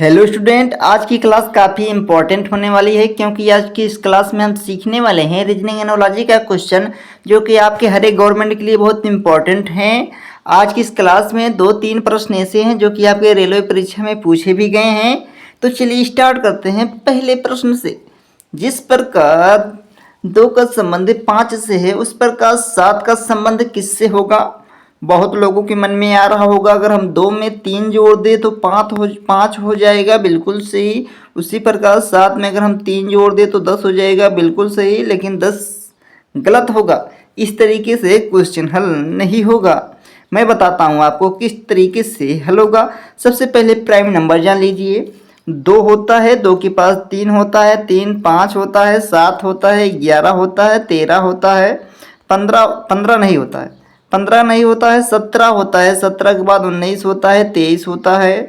Hello student, आज की class काफ़ी इम्पॉर्टेंट होने वाली है क्योंकि आज की इस क्लास में हम सीखने वाले हैं रीजनिंग एनोलॉजी का क्वेश्चन जो कि आपके हर एक गवर्नमेंट के लिए बहुत इम्पॉर्टेंट हैं। आज की इस क्लास में 2-3 प्रश्न ऐसे हैं जो कि आपके रेलवे परीक्षा में पूछे भी गए हैं। तो चलिए स्टार्ट करते हैं पहले प्रश्न से। जिस प्रकार 2 का संबंध 5 से है उस प्रकार 7 का संबंध किससे होगा। बहुत लोगों के मन में आ रहा होगा अगर हम 2 में 3 जोड़ दें तो 5 हो जाएगा, बिल्कुल सही। उसी प्रकार 7 में अगर हम 3 जोड़ दें तो 10 हो जाएगा, बिल्कुल सही। लेकिन 10 गलत होगा। इस तरीके से क्वेश्चन हल नहीं होगा। मैं बताता हूँ आपको किस तरीके से हल होगा। सबसे पहले प्राइम नंबर जान लीजिए। 2 होता है, 2 के पास 3 होता है, 3 5 होता है, 7 होता है, 11 होता है, 13 होता है, 15 नहीं होता है, 15 नहीं होता है, 17 होता है, 17 के बाद 19 होता है, 23 होता है,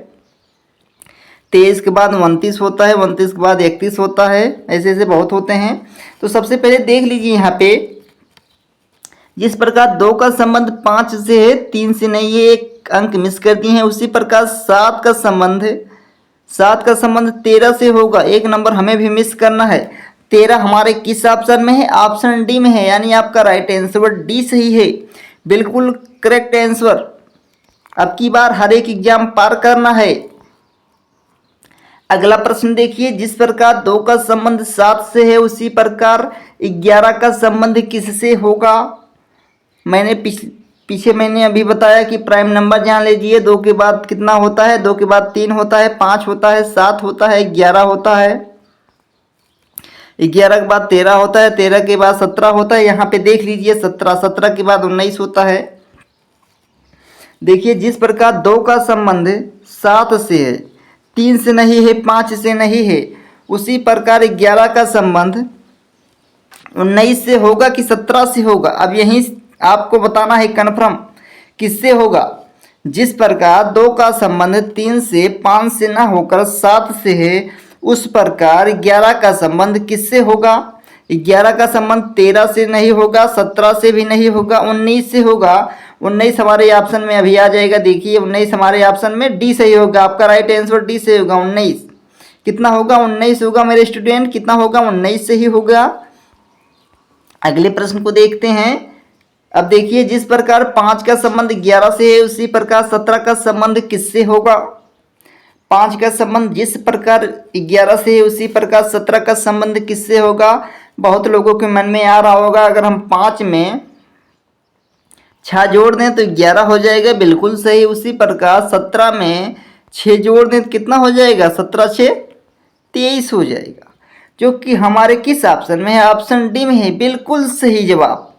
23 के बाद 29 होता है, 29 के बाद 31 होता है। ऐसे ऐसे बहुत होते हैं। तो सबसे पहले देख लीजिए यहाँ पे, जिस प्रकार 2 का संबंध 5 से है, 3 से नहीं है, एक अंक मिस कर दिए हैं। उसी प्रकार 7 का संबंध 13 से होगा, एक नंबर हमें भी मिस करना है। 13 हमारे किस ऑप्शन में है? ऑप्शन डी में है, यानी आपका राइट आंसर डी सही है, बिल्कुल करेक्ट आंसर। अब की बार हर एक एग्जाम पार करना है। अगला प्रश्न देखिए, जिस प्रकार 2 का संबंध 7 से है उसी प्रकार 11 का संबंध किससे होगा। मैंने पीछे मैंने अभी बताया कि प्राइम नंबर जान लीजिए। 2 के बाद कितना होता है? 2 के बाद 3 होता है, 5 होता है, 7 होता है, 11 होता है, 11 के बाद 13 होता है, 13 के बाद 17 होता है। यहाँ पे देख लीजिए 17 के बाद 19 होता है। देखिए जिस प्रकार 2 का संबंध 7 से है, 3 से नहीं है, 5 से नहीं है, उसी प्रकार 11 का संबंध 19 से होगा कि 17 से होगा। अब यहीं आपको बताना है कन्फर्म किससे होगा। जिस प्रकार 2 का संबंध 3 से 5 से ना होकर 7 से है उस प्रकार 11 का संबंध किससे होगा। 11 का संबंध 13 से नहीं होगा, 17 से भी नहीं होगा, 19 से होगा। 19 हमारे ऑप्शन में अभी आ जाएगा। देखिए 19 हमारे ऑप्शन में डी सही होगा। आपका राइट आंसर डी से होगा। 19 कितना होगा? 19 होगा मेरे स्टूडेंट। कितना होगा? 19 से ही होगा। अगले प्रश्न को देखते हैं। अब देखिए जिस प्रकार 5 का संबंध 11 से है उसी प्रकार 17 का संबंध किससे होगा। 5 का संबंध जिस प्रकार 11 से है उसी प्रकार 17 का संबंध किससे होगा। बहुत लोगों के मन में आ रहा होगा अगर हम 5 में 6 जोड़ दें तो 11 हो जाएगा, बिल्कुल सही। उसी प्रकार 17 में 6 जोड़ दें तो कितना हो जाएगा? 17 6 23 हो जाएगा, जो कि हमारे किस ऑप्शन में है? ऑप्शन डी में है, बिल्कुल सही जवाब।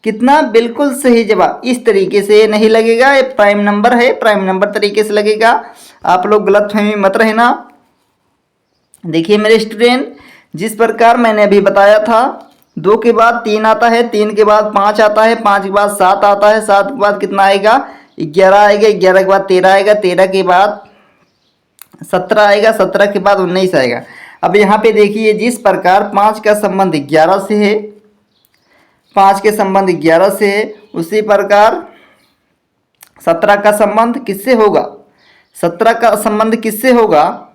कितना? बिल्कुल सही जवाब। इस तरीके से नहीं लगेगा, ये प्राइम नंबर है, प्राइम नंबर तरीके से लगेगा। आप लोग गलतफहमी मत रहना। देखिए मेरे स्टूडेंट, जिस प्रकार मैंने अभी बताया था 2 के बाद 3 आता है, 3 के बाद 5 आता है, 5 के बाद 7 आता है, 7 के बाद कितना आएगा? 11 आएगा, 11 के बाद 13 आएगा, 13 के बाद 17 आएगा, 17 के बाद 19 आएगा। अब यहाँ पे देखिए जिस प्रकार 5 का संबंध 11 से है, 5 के संबंध 11 से है, उसी प्रकार 17 का संबंध किससे होगा। 17 का संबंध किससे होगा?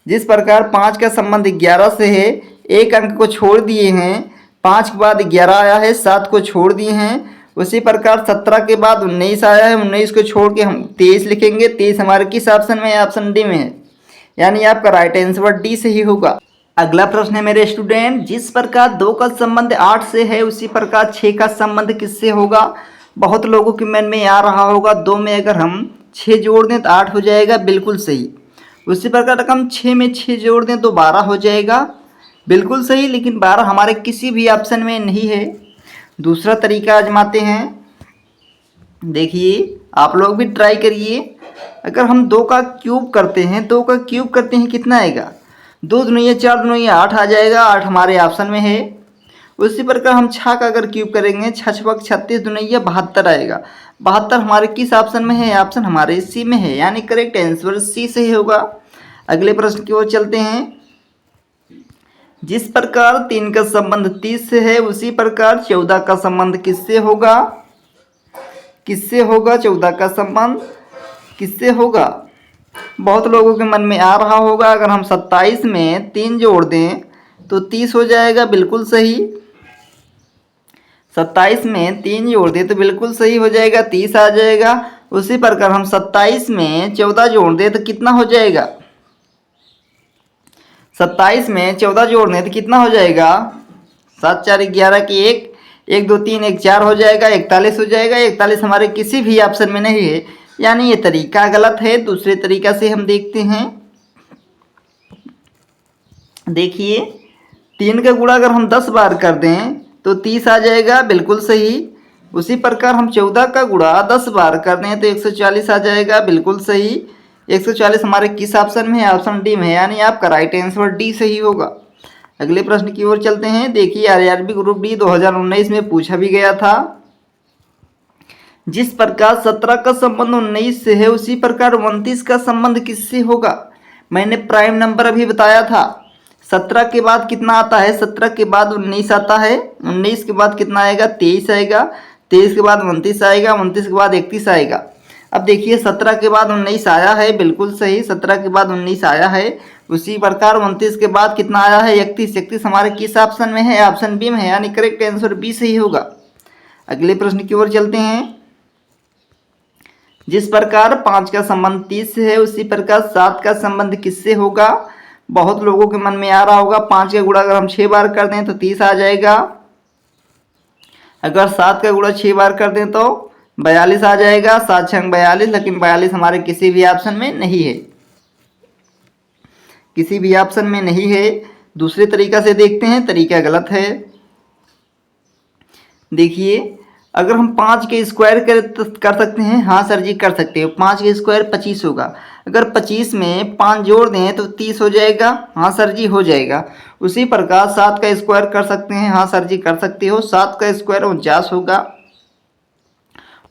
जिस प्रकार 5 का संबंध 11 से है, एक अंक को छोड़ दिए हैं, 5 के बाद 11 आया है, 7 को छोड़ दिए हैं। उसी प्रकार 17 के बाद 19 आया है, 19 को छोड़ के हम 23 लिखेंगे। 23 हमारे किस ऑप्शन में है? ऑप्शन डी में है, यानी आपका राइट आंसर डी से ही होगा। अगला प्रश्न है मेरे स्टूडेंट, जिस प्रकार 2 का संबंध 8 से है उसी प्रकार 6 का संबंध किससे होगा। बहुत लोगों के मन में आ रहा होगा 2 में अगर हम 6 जोड़ दें तो 8 हो जाएगा, बिल्कुल सही। उसी प्रकार अगर हम 6 में 6 जोड़ दें तो 12 हो जाएगा, बिल्कुल सही। लेकिन 12 हमारे किसी भी ऑप्शन में नहीं है। दूसरा तरीका आजमाते हैं। देखिए आप लोग भी ट्राई करिए। अगर हम 2 का क्यूब करते हैं, 2 का क्यूब करते हैं कितना आएगा? 2 दूनिया 4 दूनिया 8 आ जाएगा, 8 हमारे ऑप्शन में है। उसी प्रकार हम 6 का अगर क्यूब करेंगे, 6 छक 36 दूनिया 72 आएगा। 72 हमारे किस ऑप्शन में है? ऑप्शन हमारे सी में है, यानी करेक्ट आंसर सी से ही होगा। अगले प्रश्न की ओर चलते हैं। जिस प्रकार 3 का संबंध 30 से है उसी प्रकार 14 का संबंध किससे होगा। किससे होगा? 14 का संबंध किससे होगा? बहुत लोगों के मन में आ रहा होगा, अगर हम 27 में 3 जोड़ दें तो 30 हो जाएगा, बिल्कुल सही। 27 में 3 जोड़ दें तो बिल्कुल सही हो जाएगा, 30 आ जाएगा। उसी प्रकार हम 27 में 14 जोड़ दें तो कितना हो जाएगा? 27 में 14 जोड़ दें तो कितना हो जाएगा? 7 4 11 की 1, 1 2 3 1 4 हो जाएगा, 41 हो जाएगा। 41 हमारे किसी भी ऑप्शन में नहीं है, यानी ये तरीका गलत है। दूसरे तरीका से हम देखते हैं। देखिए 3 का गुणा अगर हम 10 बार कर दें तो 30 आ जाएगा, बिल्कुल सही। उसी प्रकार हम 14 का गुणा 10 बार कर दें तो 140 आ जाएगा, बिल्कुल सही। 140 हमारे किस ऑप्शन में है? ऑप्शन डी में है, यानी आपका राइट आंसर डी सही होगा। अगले प्रश्न की ओर चलते हैं। देखिए आरआरबी ग्रुप डी 2019 में पूछा भी गया था। जिस प्रकार 17 का संबंध 19 से है, उसी प्रकार 29 का संबंध किससे होगा? मैंने प्राइम नंबर अभी बताया था। 17 के बाद कितना आता है? 17 के बाद 19 आता है। 19 के बाद कितना आएगा? 23 आएगा। 23 के बाद 29 आएगा। 29 के बाद 31 आएगा। अब देखिए 17 के बाद 19 आया है, बिल्कुल सही। 17 के बाद 19 आया है। उसी प्रकार 29 के बाद कितना आया है? 31। 31 हमारे किस ऑप्शन में है? ऑप्शन बी में है, यानी करेक्ट आंसर बी सही होगा। अगले प्रश्न की ओर चलते हैं। जिस प्रकार 5 का संबंध 30 से है, उसी प्रकार 7 का संबंध किससे होगा? बहुत लोगों के मन में आ रहा होगा। 5 का गुणा अगर हम 6 बार कर दें तो 30 आ जाएगा। अगर 7 का गुणा 6 बार कर दें तो 42 आ जाएगा। 7 6 42, लेकिन 42 हमारे किसी भी ऑप्शन में नहीं है, किसी भी ऑप्शन में नहीं है। दूसरे तरीका से देखते हैं, तरीका गलत है। देखिए अगर हम 5 के स्क्वायर कर सकते हैं, हाँ सर जी कर सकते हो। 5 के स्क्वायर 25 होगा। अगर 25 में 5 जोड़ दें तो 30 हो जाएगा, हाँ सर जी हो जाएगा। उसी प्रकार 7 का स्क्वायर कर सकते हैं, हाँ सर जी कर सकते हो। 7 का स्क्वायर 49 होगा।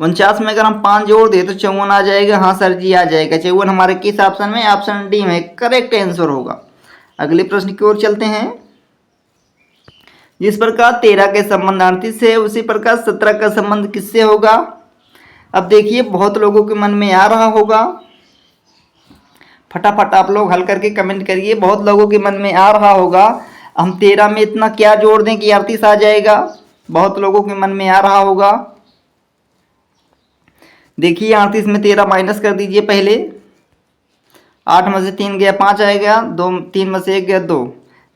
49 में अगर हम 5 जोड़ दें तो 54 आ जाएगा, हाँ सर जी आ जाएगा। 54 हमारे किस ऑप्शन में? ऑप्शन डी में करेक्ट आंसर होगा। अगले प्रश्न की ओर चलते हैं। जिस प्रकार 13 के संबंध 38 से, उसी प्रकार 17 का संबंध किससे होगा? अब देखिए बहुत लोगों के मन में आ रहा होगा, फटाफट आप लोग हल करके कमेंट करिए। बहुत लोगों के मन में आ रहा होगा हम 13 में इतना क्या जोड़ दें कि 38 आ जाएगा। बहुत लोगों के मन में आ रहा होगा। देखिए 38 में 13 माइनस कर दीजिए पहले। 8 में से 3 गया 5 आएगा, 3 में से 1 गया 2,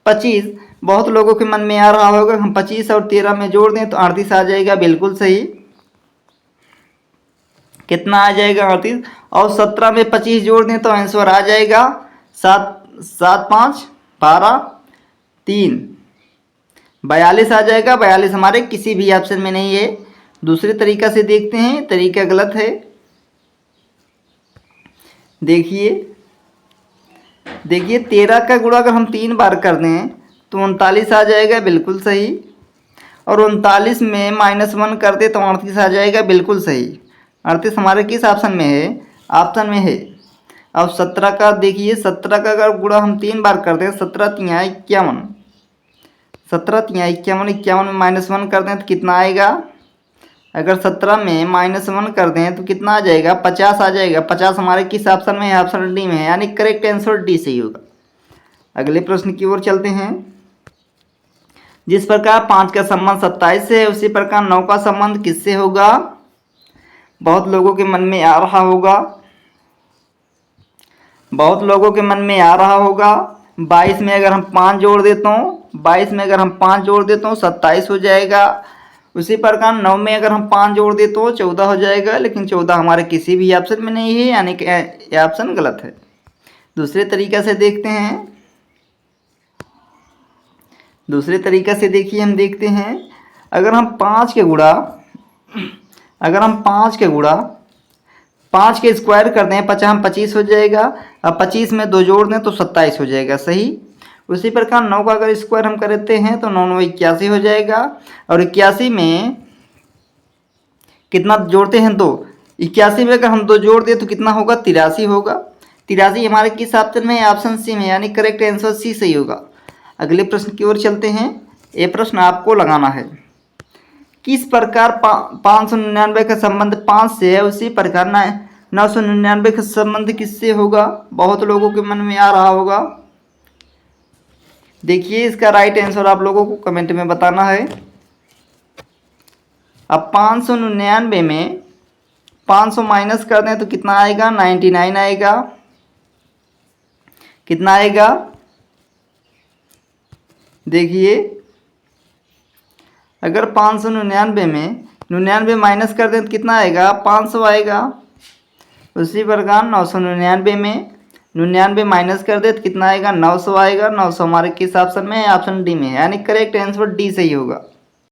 25। बहुत लोगों के मन में आ रहा होगा हम 25 और 13 में जोड़ दें तो 38 आ जाएगा, बिल्कुल सही। कितना आ जाएगा? 38। और 17 में 25 जोड़ दें तो आंसर आ जाएगा 7 7 5 12 3 42 आ जाएगा। 42 हमारे किसी भी ऑप्शन में नहीं है। दूसरे तरीका से देखते हैं, तरीका गलत है। देखिए 13 का गुणा अगर हम 3 बार कर दें तो 39 आ जाएगा, बिल्कुल सही। और 39 में -1 कर दे तो 38 आ जाएगा, बिल्कुल सही। 38 हमारे किस ऑप्शन में है? ऑप्शन में है। अब 17 का देखिए, 17 का अगर गुणा हम 3 बार कर दें, 17 3 51, 17 3 51, 51 में -1 कर दें तो कितना आएगा? अगर 17 में -1 कर दें तो कितना आ जाएगा? 50 आ जाएगा। 50 हमारे किस ऑप्शन में है? ऑप्शन डी में है, यानी करेक्ट आंसर डी सही होगा। अगले प्रश्न की ओर चलते हैं। जिस प्रकार 5 का संबंध 27 से है, उसी प्रकार 9 का संबंध किससे होगा? बहुत लोगों के मन में आ रहा होगा, बहुत लोगों के मन में आ रहा होगा। 22 में अगर हम 5 जोड़ देता हूँ, 22 में अगर हम 5 जोड़ देता हूँ 27 हो जाएगा। उसी प्रकार 9 में अगर हम 5 जोड़ दें तो 14 हो जाएगा, लेकिन 14 हमारे किसी भी ऑप्शन में नहीं है, यानी कि यह ऑप्शन गलत है। दूसरे तरीका से देखते हैं। दूसरे तरीका से देखिए, हम देखते हैं अगर हम 5 के गुणा 5 के स्क्वायर कर दें 25 हो जाएगा। अब 25 में 2 जोड़ दें तो 27 हो जाएगा, सही। उसी प्रकार 9 का अगर स्क्वायर हम करते हैं तो 9 9 81 हो जाएगा। और 81 में कितना जोड़ते हैं? 2। 81 में अगर हम 2 जोड़ दें तो कितना होगा? 83 होगा। 83 हमारे किस ऑप्शन में है? ऑप्शन सी में, यानी करेक्ट आंसर सी सही होगा। अगले प्रश्न की ओर चलते हैं। ये प्रश्न आपको लगाना है। किस प्रकार 599 का संबंध 5 से है, उसी प्रकार 999 का संबंध किससे होगा, बहुत लोगों के मन में आ रहा होगा। देखिए इसका राइट आंसर आप लोगों को कमेंट में बताना है। अब 599 में 500 माइनस कर दें तो कितना आएगा, 99 आएगा। कितना आएगा, देखिए अगर 599 में 99 माइनस कर दें तो कितना आएगा, 500 आएगा। उसी प्रकार 999 में 99 माइनस कर दे तो कितना आएगा, 900 आएगा। 900 हमारे किस ऑप्शन में है, ऑप्शन डी में है, यानी करेक्ट आंसर डी सही होगा।